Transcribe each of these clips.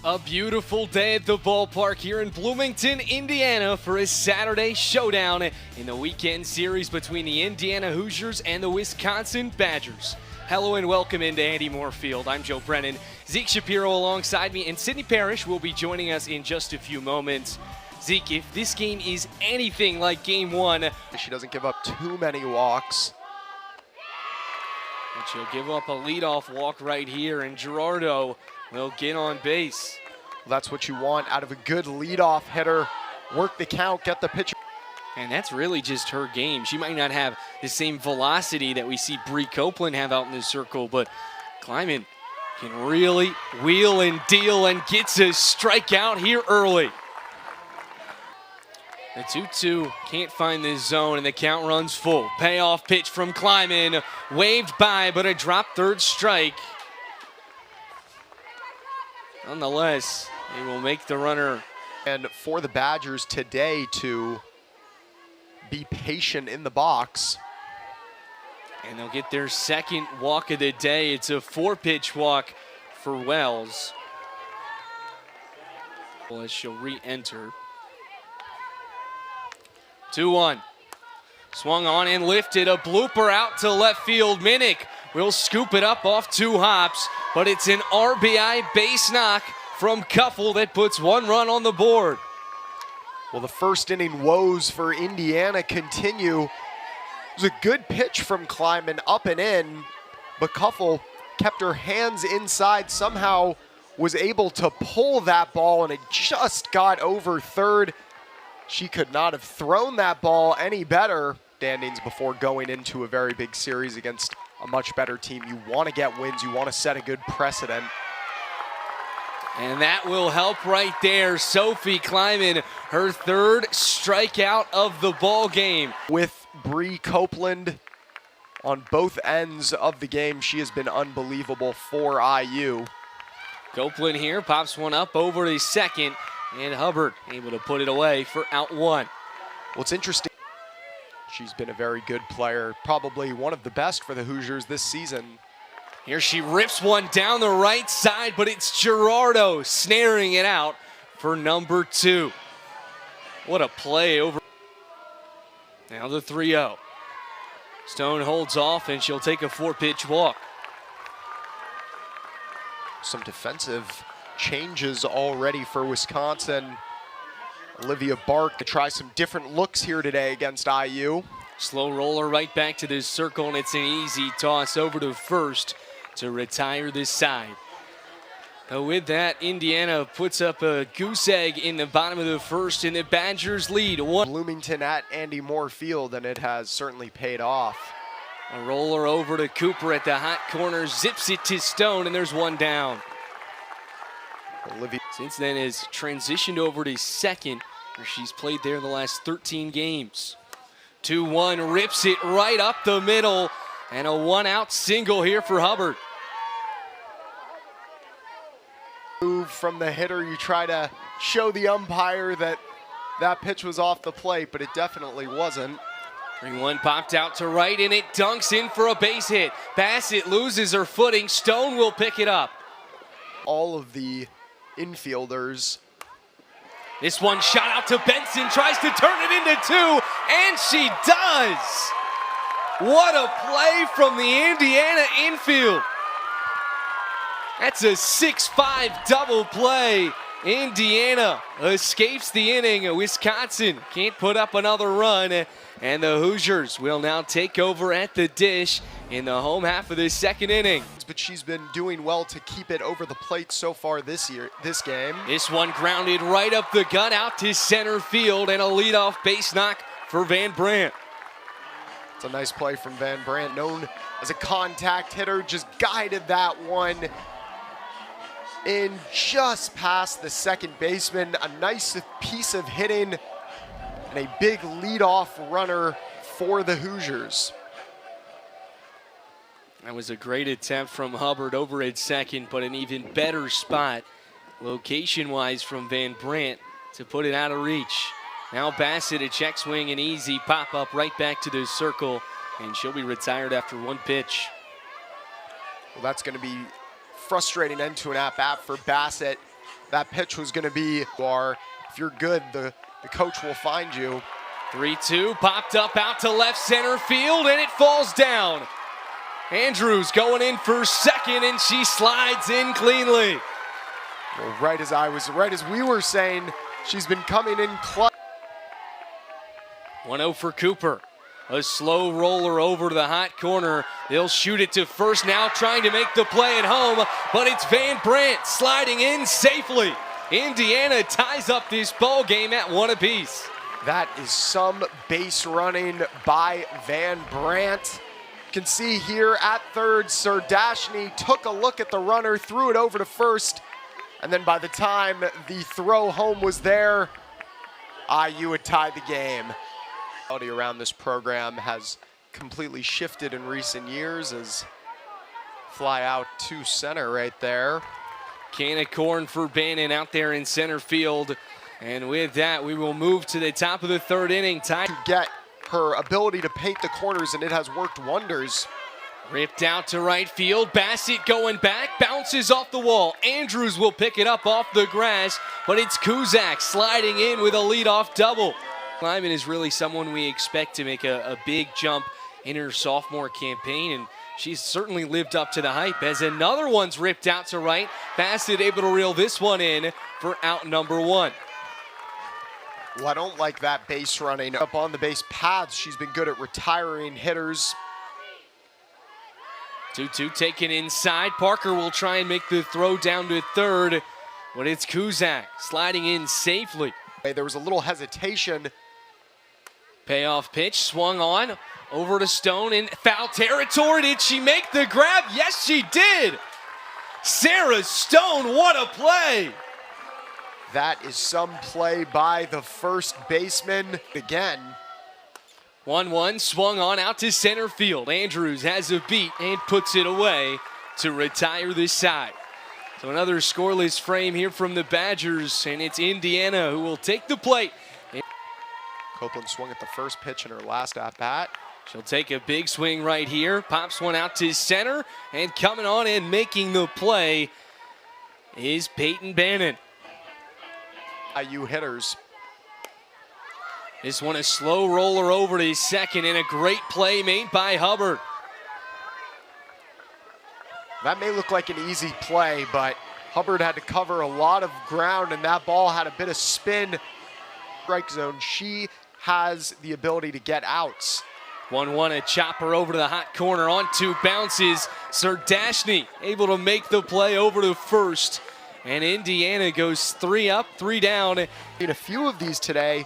A beautiful day at the ballpark here in Bloomington, Indiana for a Saturday showdown in the weekend series between the Indiana Hoosiers and the Wisconsin Badgers. Hello and welcome into Andy Moore Field. I'm Joe Brennan. Zeke Shapiro alongside me, and Sydney Parrish will be joining us in just a few moments. Zeke, if this game is anything like game one, she doesn't give up too many walks. but she'll give up a leadoff walk right here, and Girardo will get on base. That's what you want out of a good leadoff hitter. Work the count, get the pitcher. And that's really just her game. She might not have the same velocity that we see Bree Copeland have out in the circle, but Kleiman can really wheel and deal and gets a strikeout here early. The 2-2 can't find the zone, and the count runs full. Payoff pitch from Kleiman, waved by, but a drop third strike. Nonetheless, they will make the runner. And for the Badgers today to be patient in the box. And they'll get their second walk of the day. It's a 4-pitch walk for Wells. As she'll re-enter. 2-1. Swung on and lifted. A blooper out to left field. Minnick will scoop it up off 2 hops, but it's an RBI base knock from Kuffel that puts 1 run on the board. Well, the first inning woes for Indiana continue. It was a good pitch from Kleiman up and in, but Kuffel kept her hands inside, somehow was able to pull that ball, and it just got over third. She could not have thrown that ball any better. Standings before going into a very big series against a much better team. You want to get wins, you want to set a good precedent. And that will help right there. Sophie Kleiman, her 3rd strikeout of the ball game. With Bree Copeland on both ends of the game, she has been unbelievable for IU. Copeland here pops one up over the second, and Hubbard able to put it away for out 1. Well, it's interesting. She's been a very good player, probably one of the best for the Hoosiers this season. Here she rips one down the right side, but it's Girardo snaring it out for number 2. What a play over. Now the 3-0. Stone holds off, and she'll take a 4-pitch walk. Some defensive changes already for Wisconsin. Olivia Bark to try some different looks here today against IU. Slow roller right back to this circle, and it's an easy toss over to first to retire this side. With that, Indiana puts up a goose egg in the bottom of the first, and the Badgers lead 1. Bloomington at Andy Moore Field, and it has certainly paid off. A roller over to Cooper at the hot corner, zips it to Stone, and there's 1 down. Olivia Since then has transitioned over to second, where she's played there the last 13 games. 2-1, rips it right up the middle, and a 1-out single here for Hubbard. Move from the hitter, you try to show the umpire that that pitch was off the plate, but it definitely wasn't. 3-1 popped out to right, and it dunks in for a base hit. Bassett loses her footing. Stone will pick it up. All of the infielders. This one shot out to Benson, tries to turn it into 2, and she does. What a play from the Indiana infield. That's a 6-5 double play. Indiana escapes the inning. Wisconsin can't put up another run, and the Hoosiers will now take over at the dish in the home half of the second inning. But she's been doing well to keep it over the plate so far this game. This one grounded right up the gut out to center field, and a leadoff base knock for Van Brandt. It's a nice play from Van Brandt, known as a contact hitter, just guided that one in just past the second baseman. A nice piece of hitting and a big leadoff runner for the Hoosiers. That was a great attempt from Hubbard over at second, but an even better spot location-wise from Van Brandt to put it out of reach. Now Bassett, a check swing, an easy pop-up right back to the circle, and she'll be retired after 1 pitch. Well, that's going to be frustrating end to an at-bat for Bassett. that pitch was going to be. If you're good, the coach will find you. 3-2, popped up out to left center field, and it falls down. Andrews going in for second, and she slides in cleanly. Well, right as we were saying, she's been coming in clutch. 1-0 for Cooper. A slow roller over to the hot corner. They'll shoot it to first now, trying to make the play at home, but it's Van Brandt sliding in safely. Indiana ties up this ball game at 1 apiece. That is some base running by Van Brandt. You can see here at third, Sardashny took a look at the runner, threw it over to first, and then by the time the throw home was there, IU had tied the game. Around this program has completely shifted in recent years as fly out to center right there. Can of corn for Bannon out there in center field. And with that, we will move to the top of the third inning. Time to get her ability to paint the corners, and it has worked wonders. Ripped out to right field. Bassett going back, bounces off the wall. Andrews will pick it up off the grass, but it's Kuzak sliding in with a leadoff double. Kleiman is really someone we expect to make a big jump in her sophomore campaign, and she's certainly lived up to the hype as another one's ripped out to right. Bassett able to reel this one in for out number 1. Well, I don't like that base running up on the base paths. She's been good at retiring hitters. 2-2 taken inside. Parker will try and make the throw down to third, but it's Kuzak sliding in safely. There was a little hesitation. Payoff pitch, swung on, over to Stone in foul territory. Did she make the grab? Yes, she did. Sarah Stone, what a play. That is some play by the first baseman again. 1-1, swung on out to center field. Andrews has a beat and puts it away to retire this side. So another scoreless frame here from the Badgers, and it's Indiana who will take the plate. Copeland swung at the first pitch in her last at-bat. She'll take a big swing right here, pops one out to center, and coming on and making the play is Peyton Bannon. IU hitters. This one a slow roller over to second, and a great play made by Hubbard. That may look like an easy play, but Hubbard had to cover a lot of ground, and that ball had a bit of spin. Strike zone, she has the ability to get outs. 1-1, a chopper over to the hot corner on 2 bounces. Sardashny able to make the play over to first. And Indiana goes 3 up, 3 down. In a few of these today,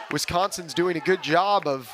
Wisconsin's doing a good job of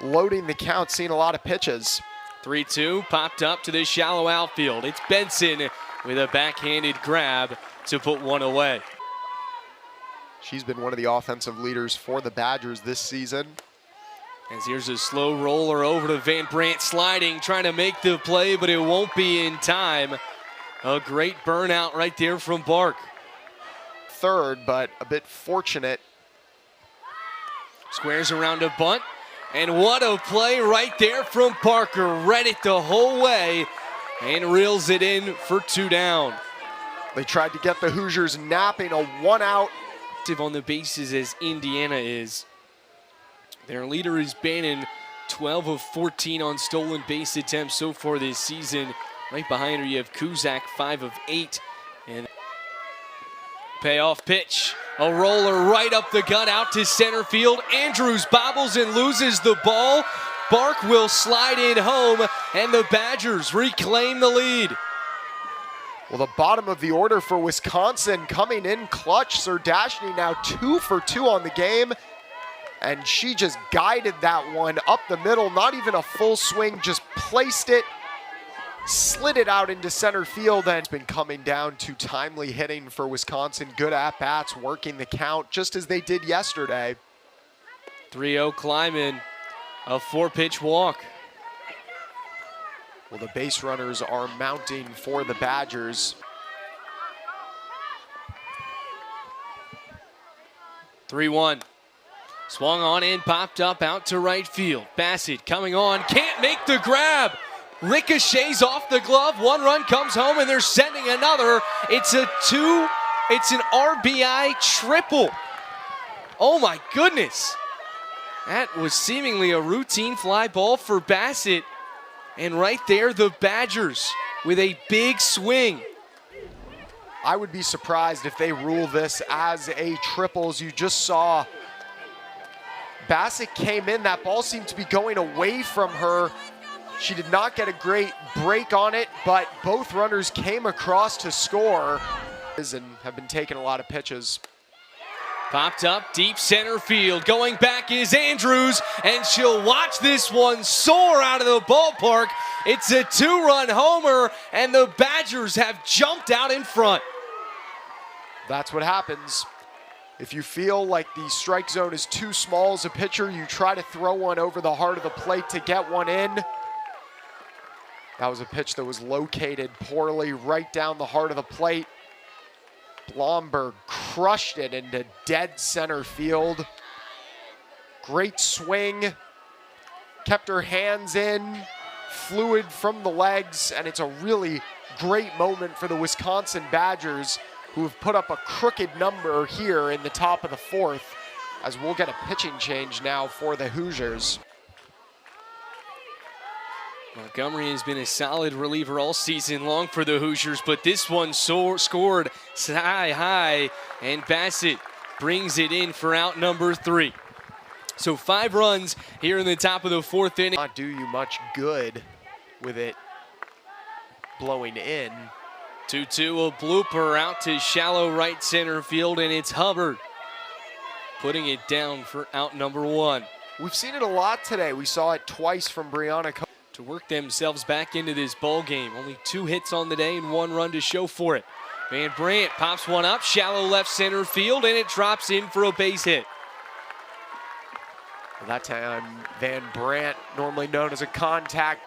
loading the count, seeing a lot of pitches. 3-2, popped up to the shallow outfield. It's Benson with a backhanded grab to put one away. She's been one of the offensive leaders for the Badgers this season. As here's a slow roller over to Van Brandt sliding, trying to make the play, but it won't be in time. A great burnout right there from Bark. Third, but a bit fortunate. Squares around a bunt, and what a play right there from Parker. Read it the whole way and reels it in for 2 down. They tried to get the Hoosiers napping, a 1-out. On the bases as Indiana is. Their leader is Bannon, 12 of 14 on stolen base attempts so far this season. Right behind her you have Kuzak, 5 of 8. And payoff pitch, a roller right up the gut out to center field. Andrews bobbles and loses the ball. Bark will slide in home, and the Badgers reclaim the lead. Well, the bottom of the order for Wisconsin coming in clutch. Sardashny now 2 for 2 on the game. And she just guided that one up the middle. Not even a full swing, just placed it, slid it out into center field. And it's been coming down to timely hitting for Wisconsin. Good at-bats, working the count, just as they did yesterday. 3-0 Kleiman, a 4-pitch walk. Well, the base runners are mounting for the Badgers. 3-1. Swung on in, popped up out to right field. Bassett coming on, can't make the grab. Ricochets off the glove, 1 run comes home, and they're sending another. It's a 2 It's an RBI triple. Oh my goodness. That was seemingly a routine fly ball for Bassitt. And right there, the Badgers with a big swing. I would be surprised if they rule this as a triple. As you just saw, Bassitt came in, that ball seemed to be going away from her. She did not get a great break on it, but both runners came across to score and have been taking a lot of pitches. Popped up deep center field. Going back is Andrews, and she'll watch this one soar out of the ballpark. It's a 2-run homer, and the Badgers have jumped out in front. That's what happens. If you feel like the strike zone is too small as a pitcher, you try to throw one over the heart of the plate to get one in. That was a pitch that was located poorly right down the heart of the plate. Blomberg crushed it into dead center field. Great swing. Kept her hands in, fluid from the legs, and it's a really great moment for the Wisconsin Badgers, who have put up a crooked number here in the top of the fourth, as we'll get a pitching change now for the Hoosiers. Montgomery has been a solid reliever all season long for the Hoosiers, but this one scored high, and Bassitt brings it in for out number 3. So 5 runs here in the top of the 4th inning. Not do you much good with it blowing in. 2-2, a blooper out to shallow right center field, and it's Hubbard putting it down for out number 1. We've seen it a lot today. We saw it twice from Brianna to work themselves back into this ball game. Only 2 hits on the day and 1 run to show for it. Van Brandt pops one up, shallow left center field, and it drops in for a base hit. Well, that time, Van Brandt, normally known as a contact.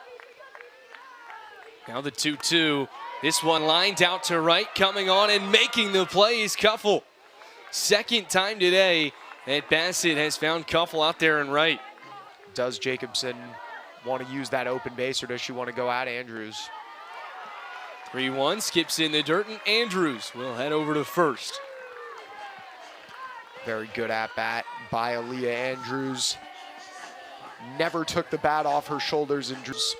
Now the 2-2. This one lined out to right, coming on and making the play is Kuffel. Second time today that Bassitt has found Kuffel out there and right. Does Jacobson want to use that open base, or does she want to go at Andrews? 3-1, skips in the dirt, and Andrews will head over to first. Very good at bat by Aaliyah Andrews. Never took the bat off her shoulders. Andrews.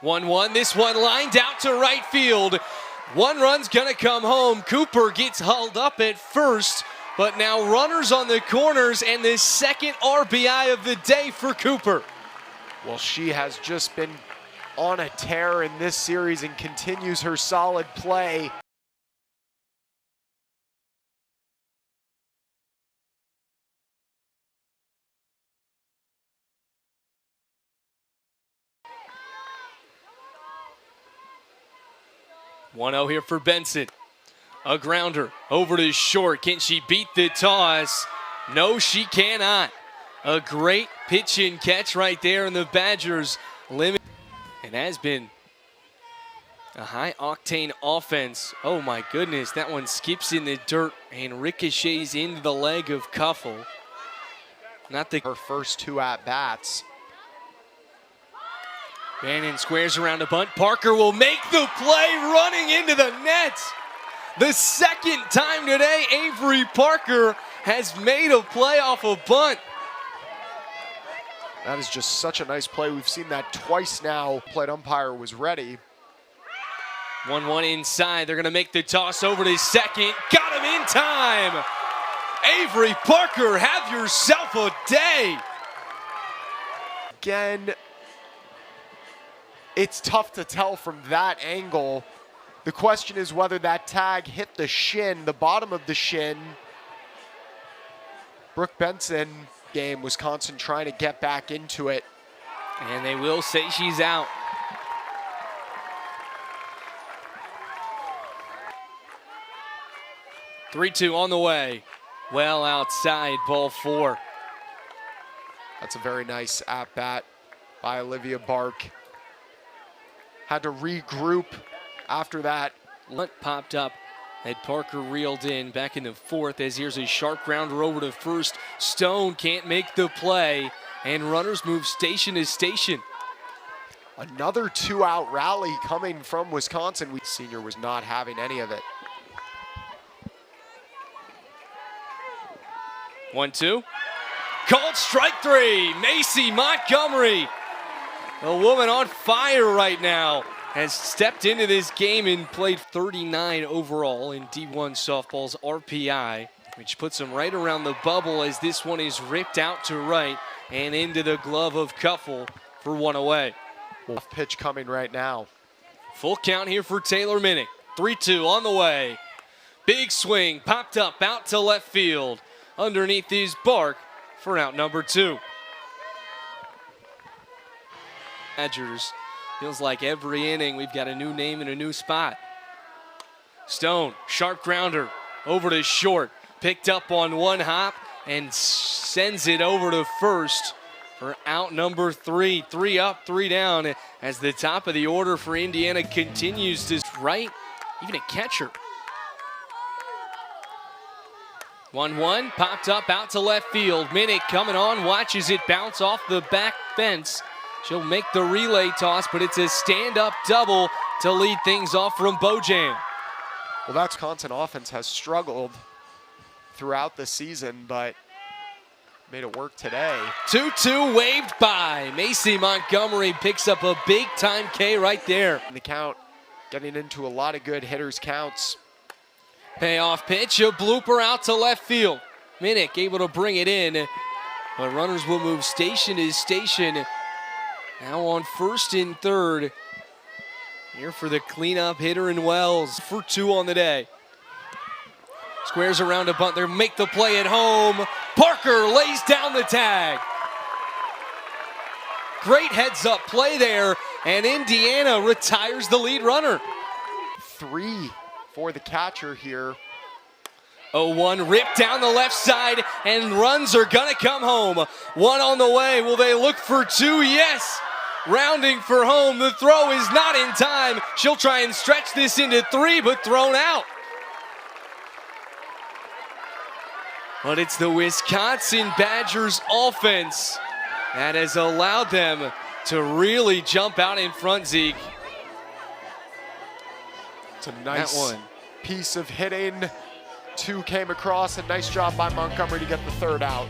1-1, this one lined out to right field. 1 run's gonna come home. Cooper gets hauled up at first, but now runners on the corners, and the second RBI of the day for Cooper. Well, she has just been on a tear in this series and continues her solid play. .0 here for Benson. A grounder over to short. Can she beat the toss? No, she cannot. A great pitch and catch right there, and the Badgers limit. And has been a high-octane offense. Oh my goodness, that one skips in the dirt and ricochets into the leg of Kuffel. Not the her first 2 at-bats. Bannon squares around a bunt. Parker will make the play, running into the net. The second time today, Avery Parker has made a play off a bunt. That is just such a nice play. We've seen that twice now. Plate umpire was ready. 1-1 inside. They're going to make the toss over to second. Got him in time. Avery Parker, have yourself a day. Again, it's tough to tell from that angle. The question is whether that tag hit the shin, the bottom of the shin. Brooke Benson game, Wisconsin trying to get back into it. And they will say she's out. .3-2 on the way. Well outside, ball 4. That's a very nice at-bat by Olivia Bark. Had to regroup after that. Lunt popped up, had Parker reeled in back in the 4th, as here's a sharp grounder over to first. Stone can't make the play, and runners move station to station. Another 2-out rally coming from Wisconsin. Senior was not having any of it. 1-2. Called strike three. Macy Montgomery, a woman on fire right now, has stepped into this game and played 39 overall in D1 softball's RPI, which puts him right around the bubble as this one is ripped out to right and into the glove of Kuffel for one away. Off pitch coming right now. Full count here for Taylor Minnick. 3-2 on the way. Big swing, popped up out to left field. Underneath is Bark for out number 2. Badgers, feels like every inning we've got a new name and a new spot. Stone, sharp grounder, over to short. Picked up on one hop and sends it over to first for out number 3. 3 up, 3 down as the top of the order for Indiana continues to right, even a catcher. 1-1, popped up out to left field. Minnick coming on, watches it bounce off the back fence. She'll make the relay toss, but it's a stand-up double to lead things off from Bojan. Well, that Wisconsin offense has struggled throughout the season, but made it work today. 2-2 waved by. Macy Montgomery picks up a big-time K right there. The count getting into a lot of good hitters' counts. Payoff pitch, a blooper out to left field. Minnick able to bring it in, but runners will move station to station. Now on first and third. Here for the cleanup hitter in Wells for 2 on the day. Squares around a bunt there, make the play at home. Parker lays down the tag. Great heads-up play there, and Indiana retires the lead runner. 3 for the catcher here. 0-1 ripped down the left side, and runs are gonna come home. 1 on the way. Will they look for 2? Yes. Rounding for home. The throw is not in time. She'll try and stretch this into 3, but thrown out. But it's the Wisconsin Badgers offense that has allowed them to really jump out in front, Zeke. It's a nice piece of hitting. 2 came across. A nice job by Montgomery to get the 3rd out.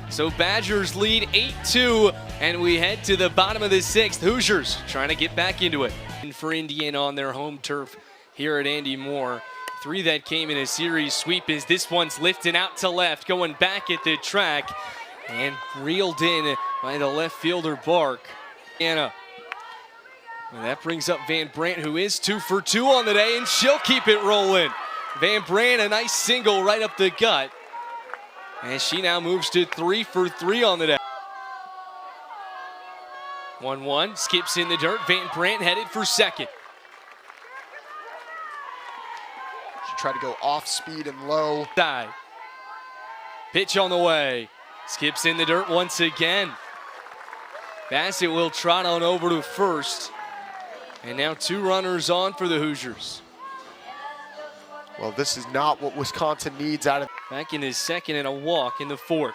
So Badgers lead 8-2, and we head to the bottom of the 6th. Hoosiers trying to get back into it. And for Indiana on their home turf here at Andy Moore. 3 that came in a series sweep as this one's lifting out to left, going back at the track, and reeled in by the left fielder Bark. Anna. And that brings up Van Brandt, who is 2 for 2 on the day, and she'll keep it rolling. Van Brandt, a nice single right up the gut. And she now moves to 3 for 3 on the day. 1-1, skips in the dirt. Van Brandt headed for second. Try to go off speed and low. Side. Pitch on the way. Skips in the dirt once again. Bassett will trot on over to first. And now 2 runners on for the Hoosiers. Well, this is not what Wisconsin needs out of. Back in his second and a walk in the 4th.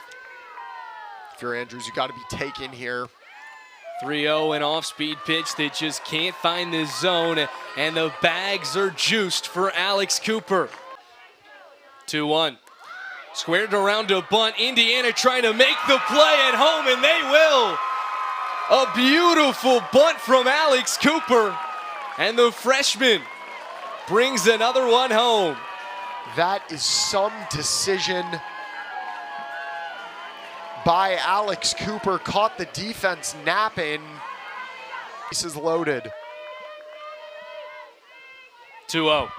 If you're Andrews, you got to be taken here. 3-0, an off-speed pitch that just can't find the zone, and the bags are juiced for Alex Cooper. 2-1. Squared around a bunt. Indiana trying to make the play at home, and they will. A beautiful bunt from Alex Cooper, and the freshman brings another one home. That is some decision by Alex Cooper. Caught the defense napping. Bases loaded. 2-0.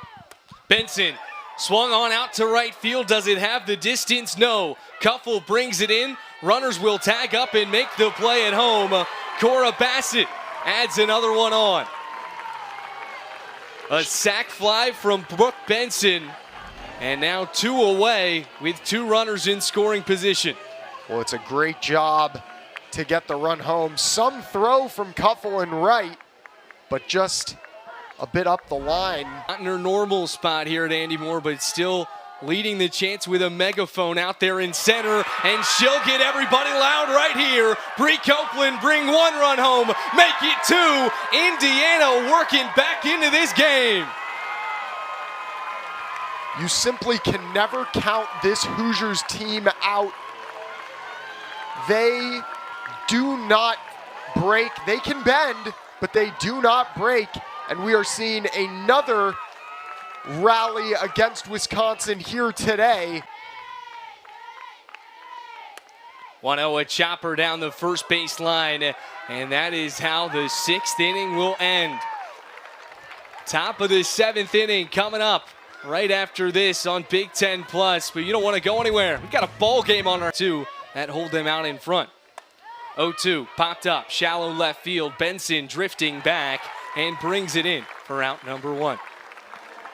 Benson swung on out to right field. Does it have the distance? No. Kuffel brings it in. Runners will tag up and make the play at home. Cora Bassett adds another one on. A sac fly from Brooke Benson. And now 2 away with 2 runners in scoring position. Well, it's a great job to get the run home. Some throw from Kuffel and right, but just a bit up the line. Not in her normal spot here at Andy Moore, but still leading the chants with a megaphone out there in center, and she'll get everybody loud right here. Bree Copeland bring 1 run home, make it 2. Indiana working back into this game. You simply can never count this Hoosiers team out. They do not break. They can bend, but they do not break. And we are seeing another rally against Wisconsin here today. 1-0 a chopper down the first baseline, and that is how the 6th inning will end. Top of the 7th inning coming up right after this on Big Ten Plus, but you don't want to go anywhere. We've got a ball game on our 2 that hold them out in front. 0-2 popped up, shallow left field. Benson drifting back and brings it in for out number 1.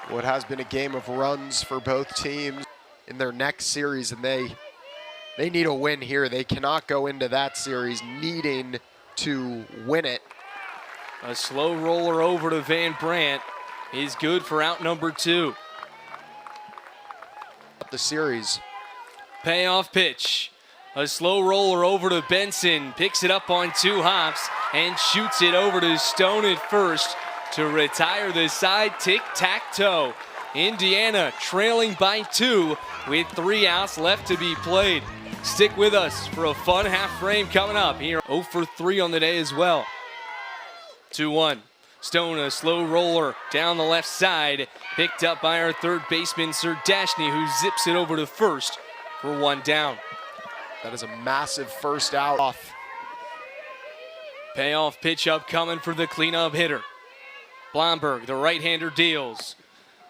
What has been a game of runs for both teams in their next series, and they need a win here. They cannot go into that series needing to win it. A slow roller over to Van Brandt is good for out number 2. The series. Payoff pitch. A slow roller over to Benson, picks it up on 2 hops and shoots it over to Stone at first to retire the side. Tic-tac-toe. Indiana trailing by 2 with 3 outs left to be played. Stick with us for a fun half frame coming up here. 0 for 3 on the day as well. 2-1. Stone, a slow roller down the left side, picked up by our third baseman, Sir Dashny, who zips it over to first for 1 down. That is a massive first out off. Payoff pitch up coming for the cleanup hitter. Blomberg, the right-hander, deals.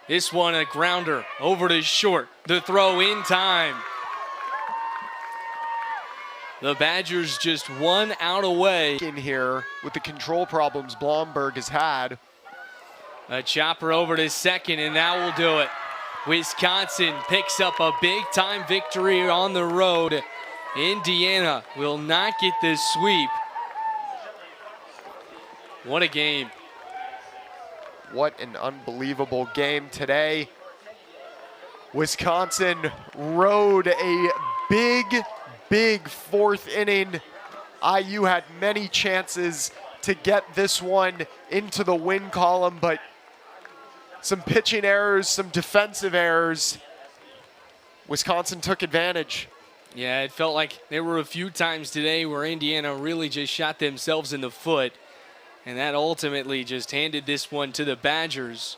This one a grounder over to short. The throw in time. The Badgers just 1 out away. In here with the control problems Blomberg has had. A chopper over to second, and that will do it. Wisconsin picks up a big-time victory on the road. Indiana will not get this sweep. What a game. What an unbelievable game today. Wisconsin rode a big 4th inning. IU had many chances to get this one into the win column, but some pitching errors, some defensive errors. Wisconsin took advantage. Yeah, it felt like there were a few times today where Indiana really just shot themselves in the foot, and that ultimately just handed this one to the Badgers.